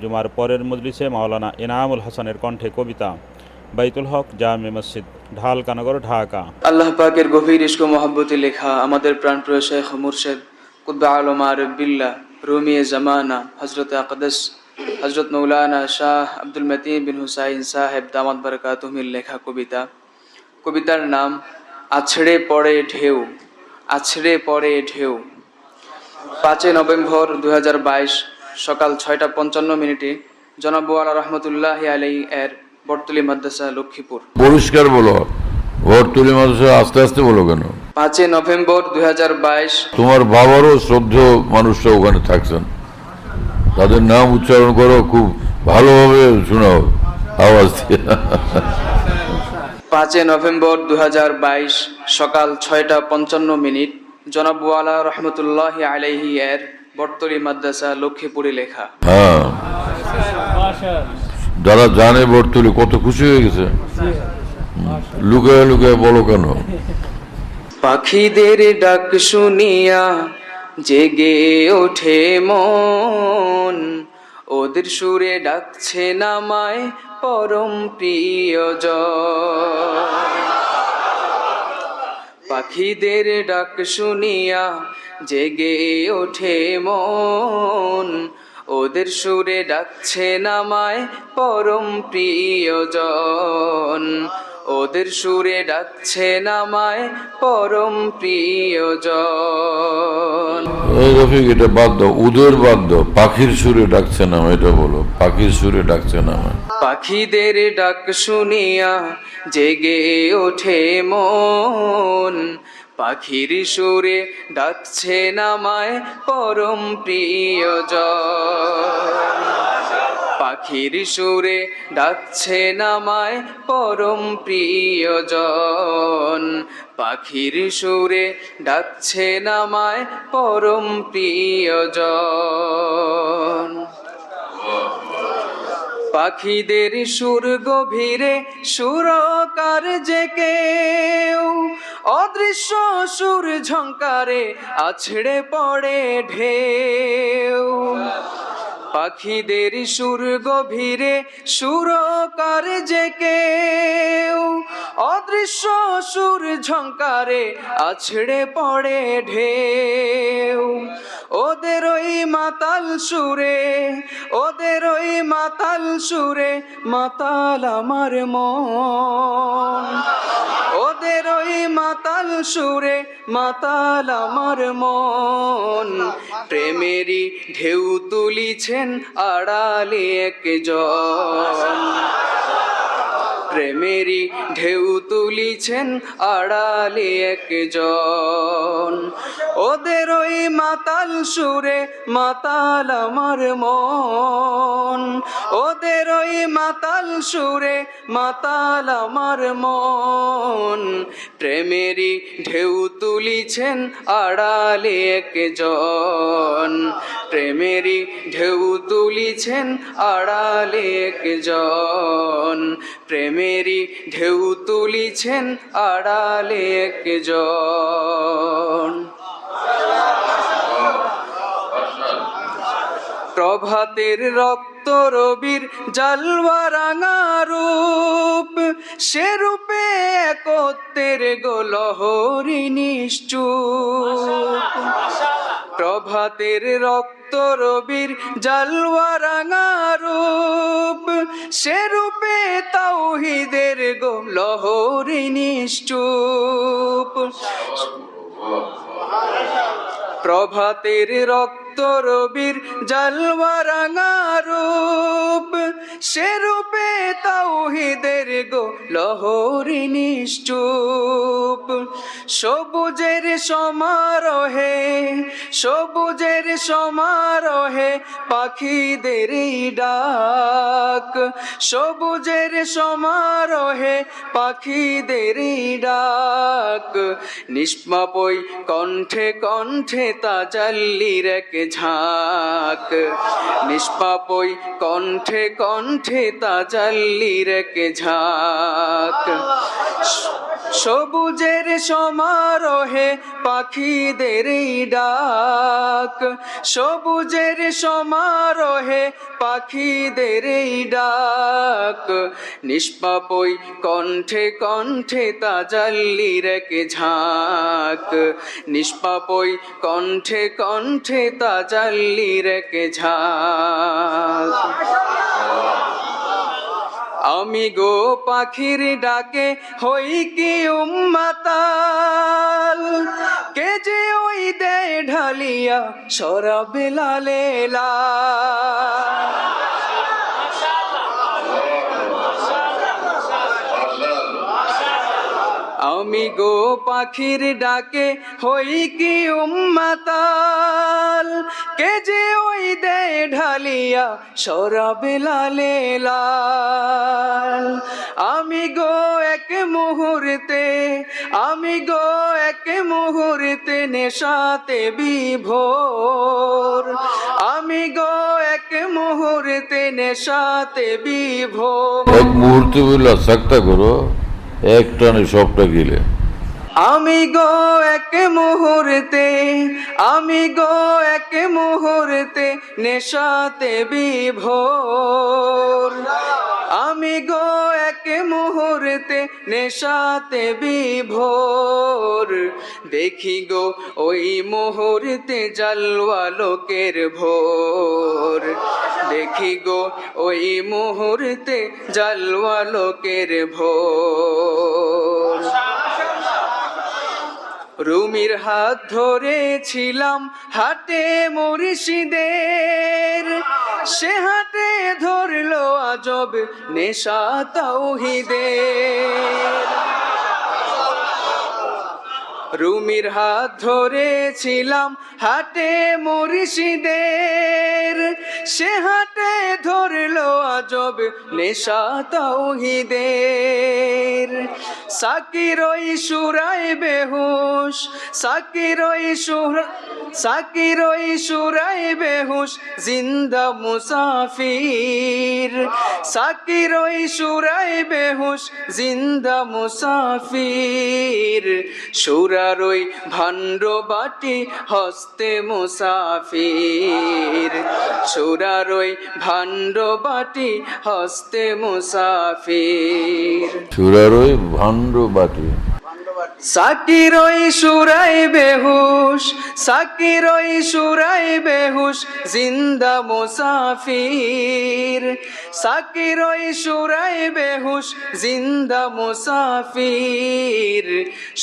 জুমার পরের মজলিসে মাওলানা ইনামুল হাসানের কণ্ঠে কবিতা। বাইতুল হক জামে মসজিদ, ঢালকানগর, ঢাকা। আল্লাহ পাকের গভীর ইশক ও মহব্বতে লেখা আমাদের প্রাণপ্রিয় শেখ মুর্শেদ কুতবা আলম আরিফ বিল্লাহ রুমিয়ে জামানা হজরত আকদস হজরত মৌলানা শাহ আব্দুল মতিন বিন হুসাইন সাহেব দামাত বারাকাতুহুর লেখা কবিতা। কবিতার নাম আছড়ে পড়ে ঢেউ। আছড়ে পড়ে ঢেউ। 5 নভেম্বর 2022 সকাল 6:55 জনাব ওয়ালা রহমতুল্লাহ আলাই এর বটতলী মাদ্রাসা, লক্ষ্মীপুর। পরিষ্কার বলো, বটতলী মাদ্রাসা আস্তে আস্তে বলো কেন? 5 নভেম্বর 2022। তোমার বাবারও শ্রদ্ধেয় মানুষরা ওখানে থাকছেন, তাদের নাম উচ্চারণ করো, খুব ভালোভাবে শোনাও আওয়াজ দিয়ে। 5 নভেম্বর 2022 সকাল 6:55 জনাব ওয়ালা রহমতুল্লাহ আলাইহি এর বটতলী মাদ্রাসা, লক্ষ্মীপুরে লেখা। হ্যাঁ, যারা জানে বটতলী কত খুশি হয়ে গেছে। লুকায় লুকায় বলো কেন? পাখিদের ডাক শুনিয়া জেগে ওঠে মন, ওদের সুরে ডাকছে নামায় পরম প্রিয়জন। পাখিদের ডাক শুনিয়া জেগে ওঠে মন, ওদের সুরে ডাকছে নামায় পরম প্রিয়জন। ওদের সুরে ডাকছে নামায় পরম প্রিয়জন। রফিক, এটা বাদ দাও, উদের বাদ দাও, পাখির সুরে ডাকছে না, এটা বলো, পাখির সুরে ডাকছে না। পাখিদের ডাক শুনিয়া জেগে ওঠে মন, পাখির সুরে ডাকছে নামায় পরম প্রিয়জন। পাখির সুরে ডাকছে নামায় পরম প্রিয়জন। পাখির সুরে ডাকছে নামায় পরম প্রিয়জন। পাখিদের সুর গভীরে সুরকার যে কেউ, অদৃশ্য সুর ঝংকারে আছড়ে পড়ে ঢেউ। পাখিদের সুর গভীরে সুরকার যে কেউ, অদৃশ্য সুর ঝংকারে আছড়ে পড়ে ঢেউ। ওদের ওই মাতাল সুরে, ওদের ওই মাতাল সুরে মাতাল আমার মন। ওদের ওই মাতাল সুরে মাতাল আমার মন। প্রেমেরই ঢেউ তুলিছেন আড়ালে একজন। প্রেমেরই ঢেউ তুলিছেন আড়ালে একজন। ওদের ওই মাতাল সুরে মাতাল আমার মন। ওদের ওই মাতাল সুরে মাতাল আমার মন। প্রেমেরই ঢেউ তুলিছেন আড়ালে একজন। প্রেমেরই ঢেউ তুলিছেন আড়ালে একজন। প্রেমেরই ঢেউ তুলিছেন আড়ালে একজন। প্রভাতের রক্ত রবির জালওয়া রাঙা রূপ, সে রূপে একত্রের গোলহরি নিশ্চুপ। প্রভাতের রক্ত রবির জালওয়া রাঙা রূপ, সে রূপে তাওহীদের গোলহরি নিশ্চুপ। প্রভাতের রক্ত রবির জালওয়া রাঙা রূপ, সে রূপে তাওহীদের গোলহরি নিশ্চুপ। সবুজের সমারোহে, সবুজের সমারোহে পাখিদের ডাক। সবুজের সমারোহে পাখিদের ডাক। নিষ্পাপই কণ্ঠে কণ্ঠে তাজাল্লির এক ঝাঁক। নিষ্পাপই কণ্ঠে কণ্ঠে তাজাল্লির এক ঝাঁক। সবুজের সমারোহে পাখিদের ডাক, সবুজের সমারোহে পাখিদের ডাক, নিষ্পাপই কণ্ঠে কণ্ঠে তাজাল্লির এক ঝাঁক, নিষ্পাপই কণ্ঠে কণ্ঠে তাজাল্লির এক ঝাঁক। আমি গো পাখির ডাকে হই কি উম্মাতাল, কে যে ওই দেয় ঢালিয়া শরাবে লালে লাল। আমি গো পাখির ডাকে হই কি উম্মাতাল, কে যে ওই দেয় ঢালিয়া শরাবে লালে লাল। আমি গো এক মুহূর্তে, আমি গো এক মুহূর্তে নেশাতে বিভোর, আমি গো এক মুহূর্তে নেশাতে বিভোর। এক মুহূর্তে বলে সাকতা করো, এক টানে সবটা গেলে। আমি গো এক মুহূর্তে, আমি গো এক মুহূর্তে নেশাতে বিভোর, আমি গো এক মুহূর্তে নেশাতে বিভোর। দেখি গো ওই মুহূর্তে জালওয়া লোকের ভোর, দেখি গো ওই মুহূর্তে জালওয়া লোকের ভোর। রুমির হাত ধরেছিলাম হাটে মুর্শিদের, সে হাটে ধরলো আজব নেশা তাওহীদের। রুমির হাত ধরেছিলাম হাটে মুর্শিদের, সে হাটে ধরলো আজব নেশা তাওহীদের। সাকিরই সুরাই বেহুশ, সাকিরই সাকিরই সুরাই বেহুশ জিন্দা মুসাফির, সাকিরই সুরাই বেহুশ জিন্দা মুসাফির। সুরারই ভাণ্ড বাটি হস্তে মুসাফির, সুরারই ভাণ্ড বাটি হস্তে মুসাফির। সুরারই ভাণ্ড বাটি সাকিরই সুরাই বেহুশ, সাকিরই সুরাই বেহুশ জিন্দা মুসাফির, সাকিরই সুরাই বেহুশ জিন্দা মুসাফির।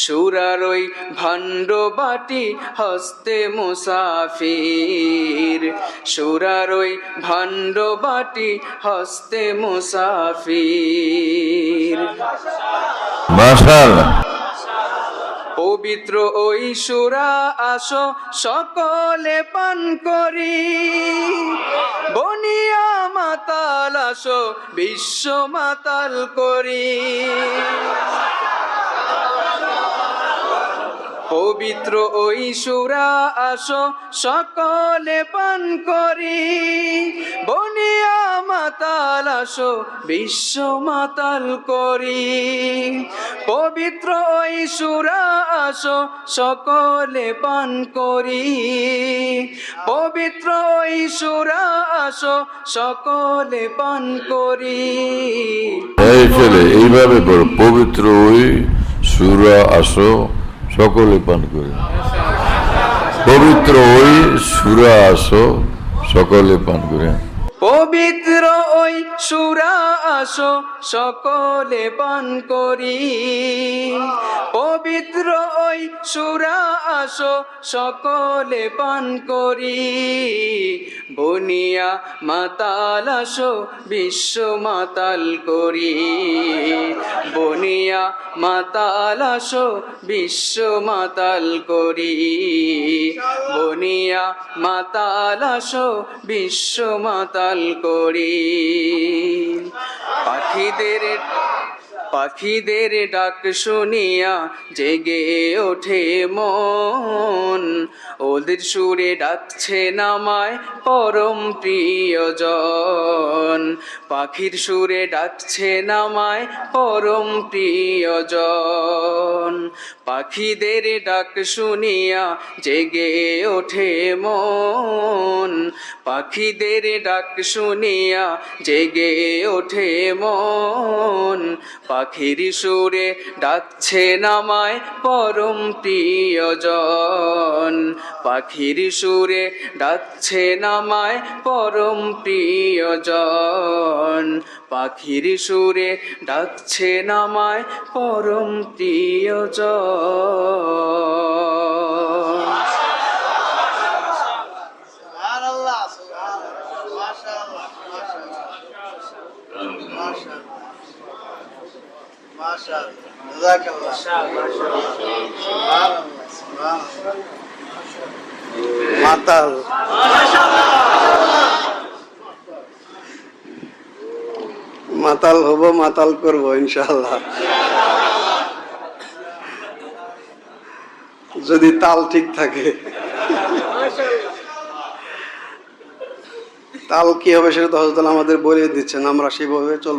সুরারই ভাণ্ড বাটি হস্তে মুসাফির, সুরারই ভাণ্ড বাটি হস্তে মুসাফির। মাশাআল্লাহ। পবিত্র ওই সুরা আসো সকলে পান করি, বনিয়া মাতাল আসো বিশ্ব মাতাল করি। পবিত্র ওই সুরা আসো সকলে পান করি, বনিয়া মাতাল আসো বিশ্ব মাতাল করি। পবিত্র ওই সুরা আসো সকলে পান করি, পবিত্র ওই সুরা আসো সকলে পান করি। এই ছেলে এইভাবে করো, পবিত্র ওই সূরা আসো সকলে পান করে, পবিত্র ওই সূরা আসো সকলে পান করে। পবিত্র ওই সুরা আসো সকলে পান করি, পবিত্র ওই সুরা আসো সকলে পান করি। বনিয়া মাতাল আসো বিশ্ব মাতাল করি, বনিয়া মাতাল আসো বিশ্ব মাতাল করি, বনিয়া মাতাল আসো বিশ্ব মাতাল করি। পাখিদের ডাক শুনিয়া জেগে ওঠে মন, ওদের সুরে ডাকছে নামায় পরম প্রিয়জন। পাখির সুরে ডাকছে নামায় পরম প্রিয়জন। পাখিদের ডাক শুনিয়া জেগে ওঠে মন, পাখিদের ডাক শুনিয়া জেগে ওঠে মন। পাখির সুরে ডাকছে নামায় পরম প্রিয়জন, পাখির সুরে ডাকছে নামায় পরম প্রিয়জন। পাখির সুরে ডাকছে নামায় পরম প্রিয়জন। মাতাল মাতাল হব, মাতাল করব ইনশাআল্লাহ, যদি তাল ঠিক থাকে। তাল কি হবে সেটা তো হযরত আমাদের বলে দিচ্ছেন, আমরা সেভাবে চলব।